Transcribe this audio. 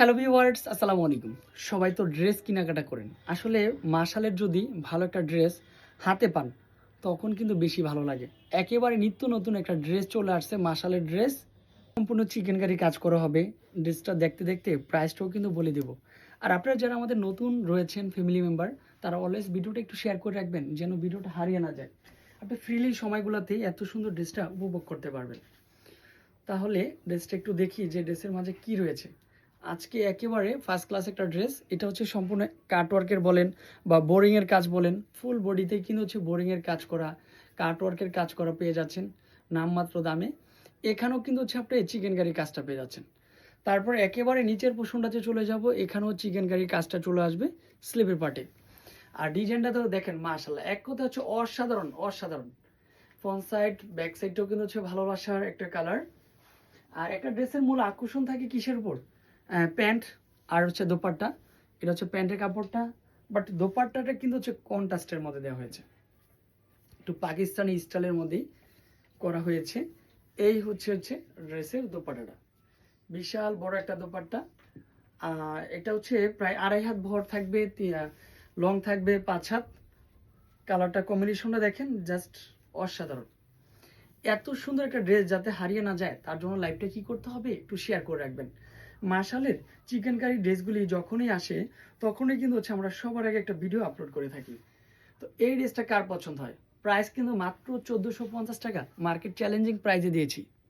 Hello viewers, আসসালামু আলাইকুম। সবাই তো ড্রেস কেনাকাটা করেন। আসলে মাশালের যদি ভালো একটা ড্রেস হাতে পান, তখন কিন্তু বেশি ভালো লাগে। একেবারে নিত্য নতুন একটা ড্রেস চলে আসছে, মাশালের ড্রেস। সম্পূর্ণ চিকেন কারি কাজ করা হবে। ড্রেসটা দেখতে দেখতে প্রাইসটাও কিন্তু বলে দেব। আর আপনারা যারা আমাদের নতুন রয়েছেন ফ্যামিলি মেম্বার, তারা অলওয়েজ ভিডিওটা একটু শেয়ার করে রাখবেন, যেন ভিডিওটা হারিয়ে না যায়। আপনি ফ্রিলি সময়গুলোতেই এত সুন্দর ড্রেসটা উপভোগ করতে পারবেন। তাহলে ড্রেসটা একটু দেখি যে ড্রেসের মাঝে কি রয়েছে। আজকে একেবারে ফার্স্ট ক্লাস একটা ড্রেস। এটা হচ্ছে সম্পূর্ণ কাটওয়ার্কের বলেন বা বোরিংয়ের কাজ বলেন, ফুল বডিতে কিন্তু হচ্ছে বোরিংয়ের কাজ করা, কাটওয়ার্কের কাজ করা পেয়ে যাচ্ছেন নামমাত্র দামে। এখানেও কিন্তু হচ্ছে আপনি চিকেন কারি কাজটা পেয়ে যাচ্ছেন। তারপর একেবারে নিচের পোর্শনটাতে চলে যাব, এখানেও চিকেন কারির কাজটা চলে আসবে স্লিপের পার্টে। আর ডিজাইনটা তো দেখেন মাশাআল্লাহ, এক কথা হচ্ছে অসাধারণ অসাধারণ। ফ্রন্ট সাইড ব্যাক সাইডটাও কিন্তু হচ্ছে ভালোবাসার একটা কালার। আর একটা ড্রেসের মূল আকর্ষণ থাকে কিসের উপর? প্যান্ট আর হচ্ছে দোপাট্টা। এটা হচ্ছে প্যান্টের কাপড়টা, বাট দোপাট্টাটা কিন্তু হচ্ছে কন্ট্রাস্টের মধ্যে দেওয়া হয়েছে, একটু পাকিস্তানি স্টাইলের মধ্যেই করা হয়েছে। এই হচ্ছে ড্রেসের দোপাট্টাটা, বিশাল বড় একটা দোপাট্টা। এটা হচ্ছে প্রায় 2.5 হাত ভর থাকবে, লং থাকবে 5 হাত। কালারটা কম্বিনেশনটা দেখেন, জাস্ট অসাধারণ। এত সুন্দর একটা ড্রেস যাতে হারিয়ে না যায়, তার জন্য লাইভটা কি করতে হবে, একটু শেয়ার করে রাখবেন। মাশালের চিকেন কারি ড্রেসগুলি যখনই আসে, তখনই কিন্তু হচ্ছে আমরা সবার আগে একটা ভিডিও আপলোড করে থাকি। তো এই ড্রেসটা কার পছন্দ হয়? প্রাইস কিন্তু মাত্র 1450 টাকা, মার্কেট চ্যালেঞ্জিং প্রাইজে দিয়েছি।